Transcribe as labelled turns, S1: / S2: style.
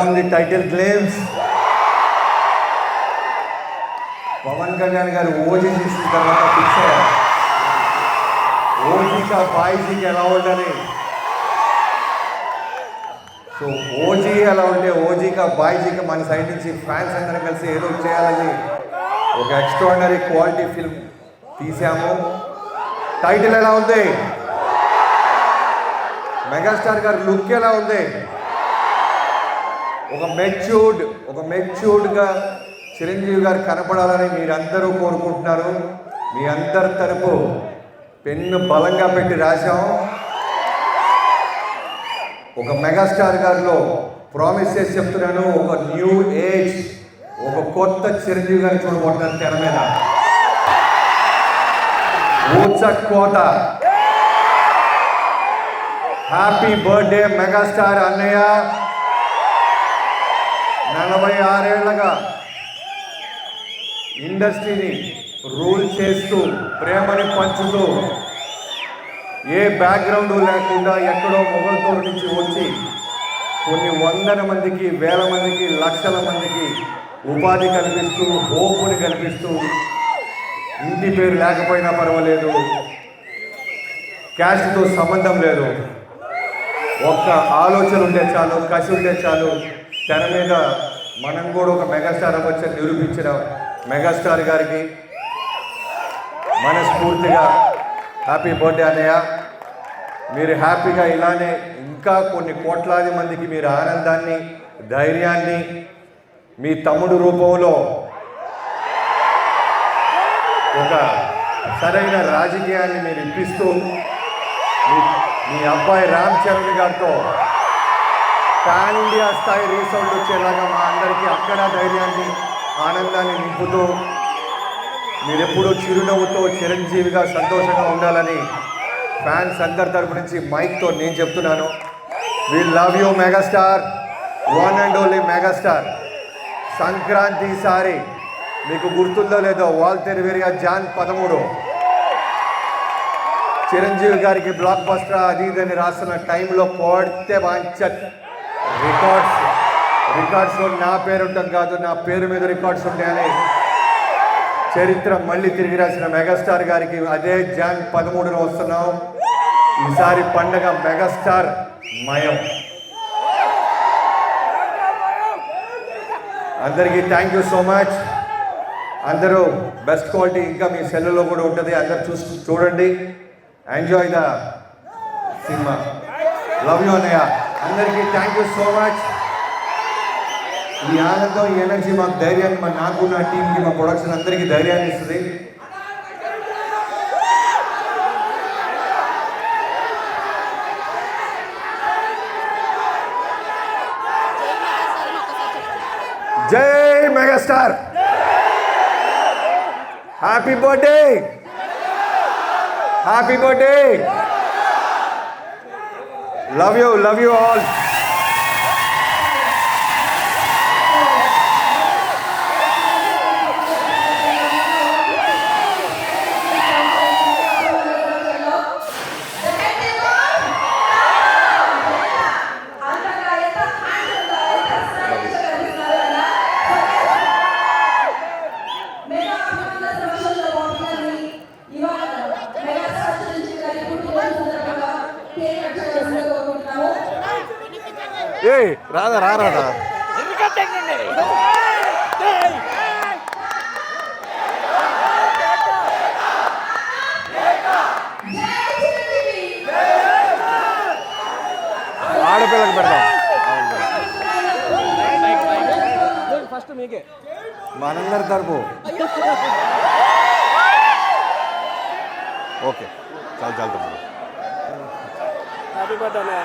S1: ఉంది title claims? Pawan Kalyan గారు OG చేసిన తర్వాత ఫిక్స్ అయ్యారు ఓజీకా బాయిజీకి ఎలా ఉండాలి. సో ఓజీ ఎలా ఉంటే ఓజీకా బాయిజీకి మన సైడ్ నుంచి ఫ్యాన్స్ అందరం కలిసి ఏదో చేయాలని ఒక ఎక్స్ట్రాడినరీ క్వాలిటీ ఫిల్మ్ తీసాము. టైటిల్ ఎలా ఉంది? మెగాస్టార్ గారి లుక్ ఎలా ఉంది? ఒక మెచ్యూర్డ్గా చిరంజీవి గారు కనపడాలని మీరందరూ కోరుకుంటున్నారు. మీ అందరి తరపు పెన్ను బలంగా పెట్టి రాశాం. ఒక మెగాస్టార్ గారిలో ప్రామిస్ చేసి చెప్తున్నాను, ఒక న్యూ ఏజ్, ఒక కొత్త చిరంజీవి గారిని చూడబోతున్నాను తెర మీద. ఊచకోట. హ్యాపీ బర్త్డే మెగాస్టార్ అన్నయ్య. 46 ఏళ్లగా ఇండస్ట్రీని రూల్ చేస్తూ ప్రేమని పంచుతూ ఏ బ్యాక్గ్రౌండ్ లేకుండా ఎక్కడో మొగల్తూరు నుంచి వచ్చి కొన్ని వందల మందికి, వేల మందికి, లక్షల మందికి ఉపాధి కల్పిస్తూ, హోపుని కల్పిస్తూ, ఇంటి పేరు లేకపోయినా పర్వాలేదు, క్యాష్తో సంబంధం లేదు, ఒక్క ఆలోచన ఉంటే చాలు, కసి ఉంటే చాలు, తెర మీద మనం కూడా ఒక మెగాస్టార్ అవ్వచ్చని నిరూపించిన మెగాస్టార్ గారికి మనస్ఫూర్తిగా హ్యాపీ బర్త్డే అన్నయ్య. మీరు హ్యాపీగా ఇలానే ఇంకా కొన్ని కోట్లాది మందికి మీరు ఆనందాన్ని, ధైర్యాన్ని మీ తమ్ముడు రూపంలో ఒక సరైన రాజకీయాన్ని మీరు ఇప్పిస్తూ మీ అబ్బాయి రామ్ చరణ్ గారితో పాన్ ఇండియా స్థాయి రీసౌండ్ వచ్చేలాగా మా అందరికీ అక్కడ ధైర్యాన్ని, ఆనందాన్ని నింపుతూ మీరెప్పుడూ చిరునవ్వుతో చిరంజీవిగా సంతోషంగా ఉండాలని ఫ్యాన్స్ అందరి తరపు నుంచి మైక్తో నేను చెప్తున్నాను. We love you megastar, one and only megastar. Sankranti సారి మీకు గుర్తుందో లేదో, వాల్తెరివేరియా జాన్ 13 చిరంజీవి గారికి బ్లాక్ బస్టర్ అది ఇదని రాస్తున్న టైంలో కోడితే వాంచ రికార్డ్స్లో నా పేరు ఉంటుంది కాదు, నా పేరు మీద రికార్డ్స్ ఉంటాయని చరిత్ర మళ్ళీ తిరిగి రాసిన మెగాస్టార్ గారికి అదే జాన్ 13 వస్తున్నాం. ఈసారి పండగ మెగాస్టార్ మయం. అందరికీ థ్యాంక్ యూ సో మచ్. అందరూ బెస్ట్ క్వాలిటీ ఇంకా మీ సెల్లులో కూడా ఉంటుంది, అందరు చూడండి. Enjoy the cinema. Love you అన్నయ్య. అందరికీ థ్యాంక్ యూ సో మచ్. ఈ ఆనందం, ఈ ఎనర్జీ మాకు ధైర్యాన్ని, నాకు, నా టీంకి, మా ప్రొడక్షన్ అందరికీ ధైర్యాన్ని ఇస్తుంది. జై megastar. Happy birthday, happy birthday. Love you all. ఏ రాదా ఆడపిల్లకి పెడతాం ఫస్ట్ మీకే మనందరి తరపు. ఓకే చాలు తమ్ముడు. Happy birthday.